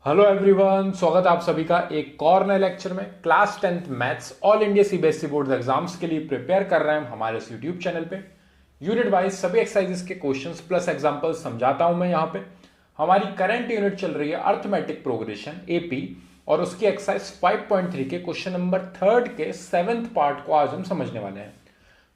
Hello everyone, स्वागत है आप सभी का एक और नए लेक्चर में। Class 10th maths all India CBSE board exams के लिए प्रिपेयर कर रहे हैं हम हमारे इस यूट्यूब चैनल पे। यूनिट वाइज सभी एक्सरसाइजेस के क्वेश्चंस प्लस एग्जांपल्स समझाता हूं मैं यहाँ पे। हमारी करंट यूनिट चल रही है अर्थमेटिक प्रोग्रेशन एपी, और उसकी एक्सरसाइज 5.3 के क्वेश्चन नंबर 3 के 7th पार्ट को आज हम समझने वाले हैं।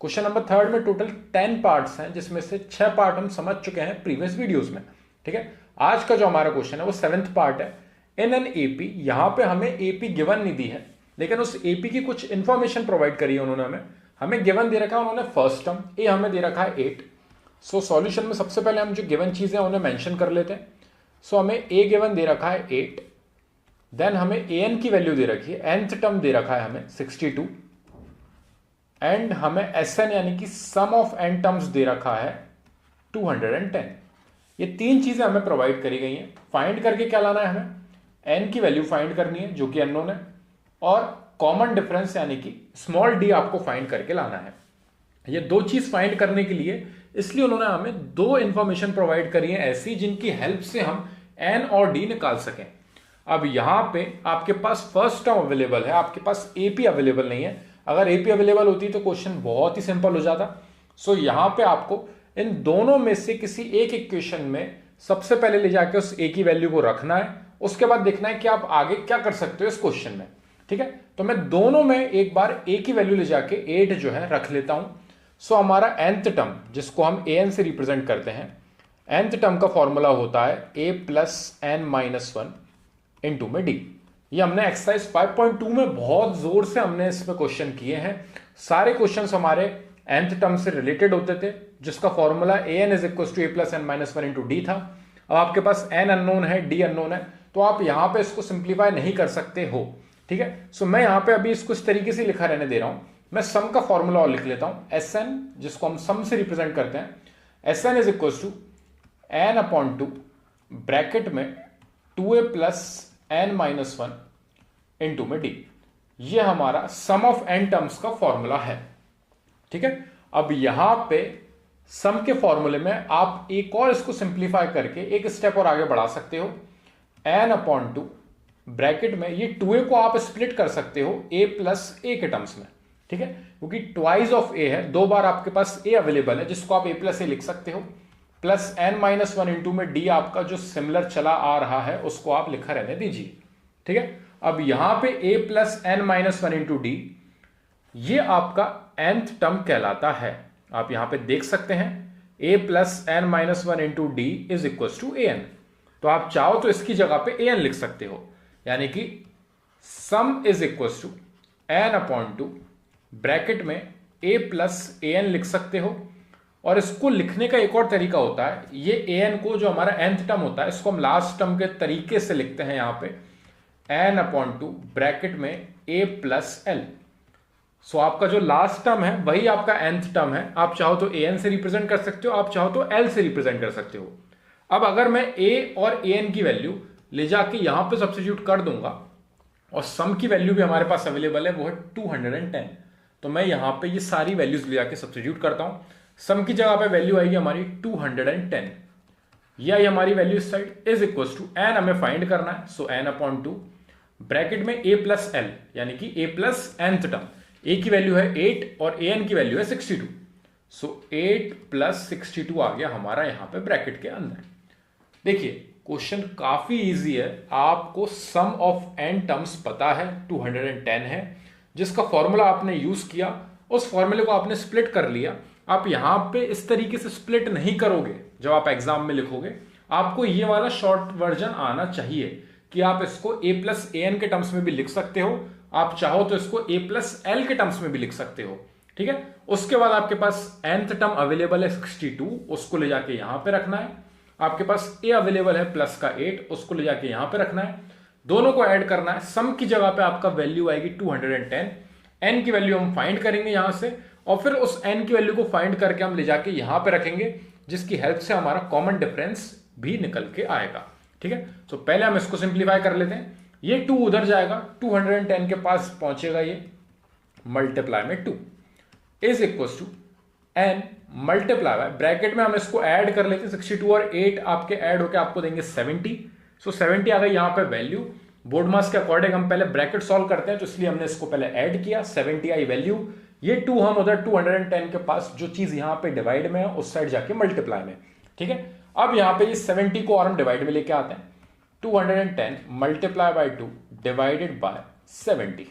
क्वेश्चन नंबर 3 में टोटल 10 पार्ट्स हैं, जिसमें से 6 पार्ट हम समझ चुके हैं प्रीवियस वीडियोस में। ठीक है, आज का जो हमारा क्वेश्चन है वो 7th पार्ट है। इन एन एपी, यहां पे हमें एपी गिवन नहीं दी है, लेकिन उस एपी की कुछ इंफॉर्मेशन प्रोवाइड करी है उन्होंने हमें गिवन दे रखा है उन्होंने फर्स्ट टर्म ए हमें दे रखा है 8। सो सॉल्यूशन में सबसे पहले हम जो गिवन चीजें उन्हें मेंशन कर लेते हैं। सो हमें ए गिवन दे रखा है 8, देन हमें ए एन की वैल्यू दे रखी है, nth टर्म दे रखा है हमें 62, एंड हमें एस एन यानी कि सम ऑफ एन टर्म्स दे रखा है 210। ये तीन चीजें हमें प्रोवाइड करी गई हैं। फाइंड करके क्या लाना है, हमें एन की वैल्यू फाइंड करनी है जो कि अननोन है, और कॉमन डिफरेंस यानी कि स्मॉल डी आपको फाइंड करके लाना है। ये दो चीज फाइंड करने के लिए इसलिए उन्होंने हमें दो इंफॉर्मेशन प्रोवाइड करी है ऐसी जिनकी हेल्प से हम एन और डी निकाल सकें। अब यहां पे आपके पास फर्स्ट टर्म अवेलेबल है, आपके पास एपी अवेलेबल नहीं है। अगर एपी अवेलेबल होती तो क्वेश्चन बहुत ही सिंपल हो जाता। सो यहां पे आपको इन दोनों में से किसी एक इक्वेशन में सबसे पहले ले जाके उस ए की वैल्यू को रखना है, उसके बाद देखना है कि आप आगे क्या कर सकते हो इस क्वेश्चन में। ठीक है, तो मैं दोनों में एक बार ए की वैल्यू ले जाके 8 जो है रख लेता हूं। सो हमारा nth टर्म, जिसको हम ए एन से रिप्रेजेंट करते हैं, nth टर्म का फॉर्मूला होता है a plus n minus one into में डी। ये हमने एक्सरसाइज 5.2 में बहुत जोर से हमने इसमें क्वेश्चन किए हैं। सारे क्वेश्चन हमारे nth टर्म से रिलेटेड होते थे, जिसका formula a n is equal to a plus n minus one into d था। अब आपके पास एन अननोन है, डी अननोन है, तो आप यहां पे इसको सिंप्लीफाई नहीं कर सकते हो। ठीक है, सो मैं यहां पे अभी इसको इस तरीके से लिखा रहने दे रहा हूं। मैं सम का फॉर्मूला और लिख लेता हूं, एस एन, जिसको हम सम से रिप्रेजेंट करते हैं। S n is equal to n upon two bracket में 2a plus n minus one into में डी। ये हमारा सम ऑफ एन टर्म्स का फॉर्मूला है। ठीक है, अब यहां पे सम के फॉर्मूले में आप एक और इसको सिंप्लीफाई करके एक स्टेप और आगे बढ़ा सकते हो। एन अपॉन टू ब्रैकेट में ये 2a को आप स्प्लिट कर सकते हो a प्लस ए के टर्म्स में। ठीक है, क्योंकि ट्वाइस ऑफ a है, दो बार आपके पास a अवेलेबल है, जिसको आप a प्लस ए लिख सकते हो। Plus n minus one into में डी आपका जो सिमिलर चला आ रहा है उसको आप लिखा रहने दीजिए। ठीक है, अब यहां पे a plus n minus one into d, ये आपका nth टर्म कहलाता है। आप यहां पे देख सकते हैं a plus n minus one into d is equal to a n. तो आप चाहो तो इसकी जगह पे ए एन लिख सकते हो, यानी कि sum is equal to n upon two bracket में ए प्लस ए एन लिख सकते हो। और इसको लिखने का एक और तरीका होता है, ये ए एन को जो हमारा nth टर्म होता है इसको हम लास्ट टर्म के तरीके से लिखते हैं यहां पे एन अपॉन टू ब्रैकेट में ए प्लस एल। सो आपका जो लास्ट टर्म है वही आपका nth टर्म है। आप चाहो तो ए एन से रिप्रेजेंट कर सकते हो, आप चाहो तो एल से रिप्रेजेंट कर सकते हो। अब अगर मैं a और ए एन की वैल्यू ले जाके यहां पे सब्स्टिट्यूट कर दूंगा, और सम की वैल्यू भी हमारे पास अवेलेबल है, वो है 210, तो मैं यहां पे ये सारी वैल्यूज ले जाके सब्स्टिट्यूट करता हूं। सम की जगह पे वैल्यू आएगी हमारी 210, ये आई हमारी वैल्यू इस side, is equal to n हमें फाइंड करना है। So n upon two bracket में a प्लस एल, यानी कि a plus nth term. a की वैल्यू है 8 और a n की वैल्यू है 62। सो 8 प्लस 62 आ गया हमारा यहां पे ब्रैकेट के अंदर। देखिए क्वेश्चन काफी इजी है, आपको सम ऑफ एन टर्म्स पता है 210 है, जिसका फॉर्मूला आपने यूज किया, उस फॉर्मूले को आपने स्प्लिट कर लिया। आप यहां पे इस तरीके से स्प्लिट नहीं करोगे, जब आप एग्जाम में लिखोगे आपको ये वाला शॉर्ट वर्जन आना चाहिए कि आप इसको a प्लस ए एन के टर्म्स में भी लिख सकते हो, आप चाहो तो इसको a प्लस एल के टर्म्स में भी लिख सकते हो। ठीक है, उसके बाद आपके पास nth टर्म अवेलेबल है 62, उसको ले जाके यहां पे रखना है। आपके पास a अवेलेबल है प्लस का 8, उसको ले जाके यहां पे रखना है। दोनों को ऐड करना है, सम की जगह पे आपका वैल्यू आएगी 210। n की वैल्यू हम फाइंड करेंगे यहां से, और फिर उस n की वैल्यू को फाइंड करके हम ले जाके यहां पे रखेंगे, जिसकी हेल्प से हमारा कॉमन डिफरेंस भी निकल के आएगा। ठीक है, तो पहले हम इसको सिंप्लीफाई कर लेते हैं। ये 2 उधर जाएगा, 210 के पास पहुंचेगा, ये मल्टीप्लाई में 2 is equal to n multiply by, bracket में हम इसको ऐड कर लेते हैं 62 और 8 आपके ऐड होकर आपको देंगे 70। सो 70 आ गई यहाँ पे वैल्यू। बोर्ड मास के अकॉर्डिंग हम पहले ब्रैकेट सॉल्व करते हैं, तो इसलिए हमने इसको पहले ऐड किया। 70 आई वैल्यू, ये 2 हम उधर 210 के पास जो चीज यहाँ पे डिवाइड में है उस साइड जाके मल्टीप्लाई में। ठीक है, अब यहाँ पे ये 70 को और हम डिवाइड में लेके आते हैं। 210 multiply by 2 divided by 70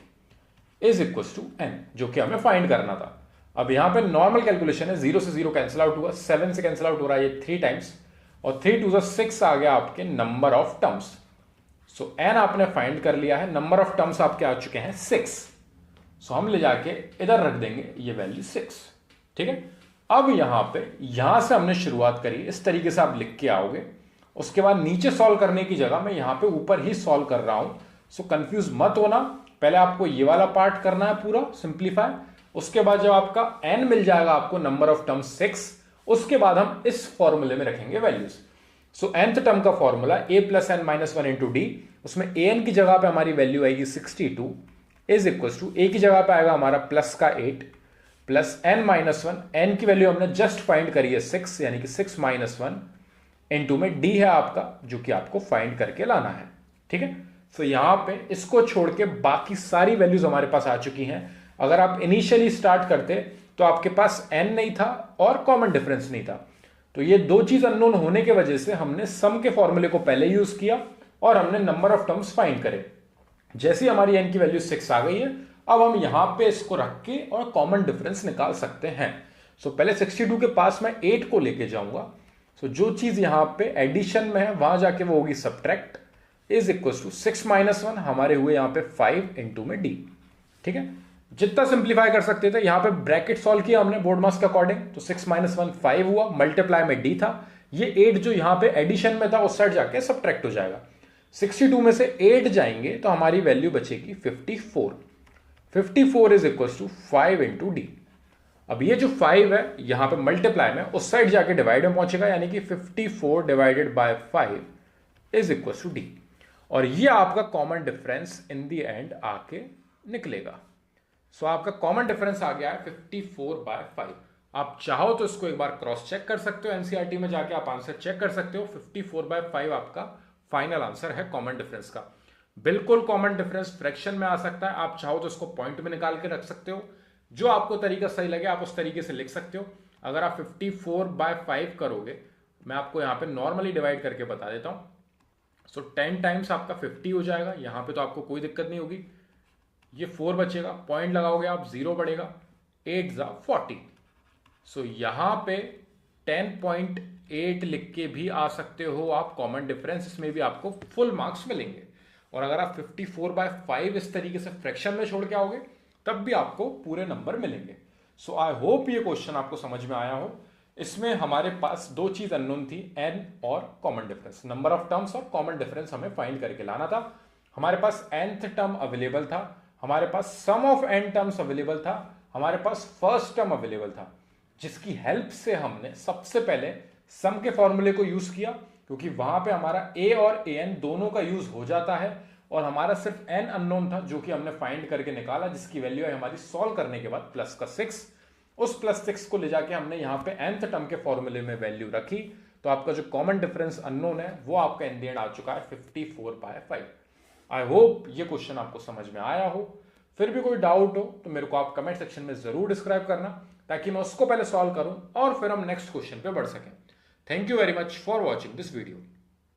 is equal to n, जो कि हमें फाइंड करना था। अब यहां पे नॉर्मल कैलकुलेशन है, 0 से 0 कैंसिल आउट हुआ, 7 से कैंसिल आउट हो रहा है ये 3 टाइम्स, और 3 2 6 आ गया आपके number of terms. So n आपने फाइंड कर लिया है, नंबर ऑफ टर्म्स आपके आ चुके हैं 6। सो हम ले जाके इधर रख देंगे ये वैल्यू 6। ठीक है, अब यहां से हमने शुरुआत करी, इस तरीके से आप लिख के आओगे। उसके बाद नीचे सॉल्व करने की जगह मैं यहां पे ऊपर ही सॉल्व कर रहा हूं। सो कंफ्यूज मत होना, पहले आपको ये वाला पार्ट करना है पूरा सिंप्लीफाई। उसके बाद जब आपका n मिल जाएगा आपको नंबर ऑफ टर्म 6, उसके बाद हम इस फॉर्मूले में रखेंगे वैल्यूज। सो nth टर्म का formula a plus n minus 1 into D, उसमें an की जगह पे हमारी वैल्यू आएगी 62 इज इक्वल टू a की जगह पे आएगा हमारा प्लस का 8 प्लस n माइनस 1, n की वैल्यू हमने जस्ट फाइंड करी है 6, यानी कि 6 माइनस 1 इंटू में d है आपका, जो कि आपको फाइंड करके लाना है। ठीक है, तो यहां पे इसको छोड़ के बाकी सारी वैल्यूज हमारे पास आ चुकी हैं। अगर आप इनिशियली स्टार्ट करते तो आपके पास n नहीं था और कॉमन डिफरेंस नहीं था, तो ये दो चीज अननोन होने की वजह से हमने सम के फॉर्मूले को पहले यूज किया और हमने नंबर ऑफ टर्म्स फाइंड करे। जैसे हमारी n की वैल्यू 6 आ गई है, अब हम यहां पे इसको रख के और कॉमन डिफरेंस निकाल सकते हैं। सो पहले 62 के पास मैं 8 को लेके जाऊंगा। सो जो चीज यहां पे एडिशन में है वहां जाके वो होगी subtract is equal to 6 minus 1, हमारे हुए यहां पे 5 इंटू में डी। ठीक है, जितना सिंप्लीफाई कर सकते थे, यहां पे ब्रैकेट सॉल्व किया हमने बोर्ड मास के अकॉर्डिंग, तो 6 माइनस 1 5 हुआ, मल्टीप्लाई में डी था, ये 8 जो यहां पे एडिशन में था उस साइड जाके सब्ट्रैक्ट हो जाएगा। 62 में से 8 जाएंगे तो हमारी वैल्यू बचेगी 54। 54 is equal to 5 into d. अब ये जो 5 है यहां पे मल्टीप्लाई में उस साइड जाके डिवाइड में पहुंचेगा, यानी कि 54 divided by 5 is equal to d, और ये आपका common difference in the end आके निकलेगा। सो आपका कॉमन डिफरेंस आ गया है 54/5। आप चाहो तो इसको एक बार क्रॉस चेक कर सकते हो, एनसीईआरटी में जाके आप आंसर चेक कर सकते हो। 54/5 आपका फाइनल आंसर है कॉमन डिफरेंस का। बिल्कुल कॉमन डिफरेंस फ्रैक्शन में आ सकता है, आप चाहो तो इसको पॉइंट में निकाल के रख सकते हो, जो आपको तरीका सही लगे आप उस तरीके से लिख सकते हो। अगर आप 54/5 करोगे, मैं आपको यहाँ पे नॉर्मली डिवाइड करके बता देता हूं। सो 10 टाइम्स आपका 50 हो जाएगा, यहां पे तो आपको कोई दिक्कत नहीं होगी। ये 4 बचेगा, पॉइंट लगाओगे आप 0 बढ़ेगा, 8 × 40। सो यहां पे 10.8 लिख के भी आ सकते हो आप कॉमन डिफरेंस, इसमें भी आपको फुल मार्क्स मिलेंगे। और अगर आप 54/5 इस तरीके से फ्रैक्शन में छोड़ के आओगे तब भी आपको पूरे नंबर मिलेंगे। सो आई होप ये क्वेश्चन आपको समझ में आया हो। इसमें हमारे पास दो चीज अननोन थी, n और common difference, number of terms और कॉमन डिफरेंस हमें फाइंड करके लाना था। हमारे पास nth टर्म अवेलेबल था, हमारे पास सम ऑफ n टर्म्स अवेलेबल था, हमारे पास फर्स्ट टर्म अवेलेबल था, जिसकी हेल्प से हमने सबसे पहले सम के फॉर्मूले को यूज किया, क्योंकि वहां पे हमारा a और an दोनों का यूज हो जाता है, और हमारा सिर्फ n अननोन था जो कि हमने फाइंड करके निकाला, जिसकी वैल्यू है हमारी सॉल्व करने के बाद प्लस का 6। उस प्लस 6 को ले जाके हमने यहाँ पे nth टर्म के फॉर्मूले में वैल्यू रखी, तो आपका जो कॉमन डिफरेंस अननोन है वो आपका इन द एंड आ चुका है 54/5। आई होप ये क्वेश्चन आपको समझ में आया हो। फिर भी कोई डाउट हो तो मेरे को आप कमेंट सेक्शन में जरूर डिस्क्राइब करना, ताकि मैं उसको पहले सॉल्व करूं और फिर हम नेक्स्ट क्वेश्चन पे बढ़ सकें। Thank you very much for watching this video.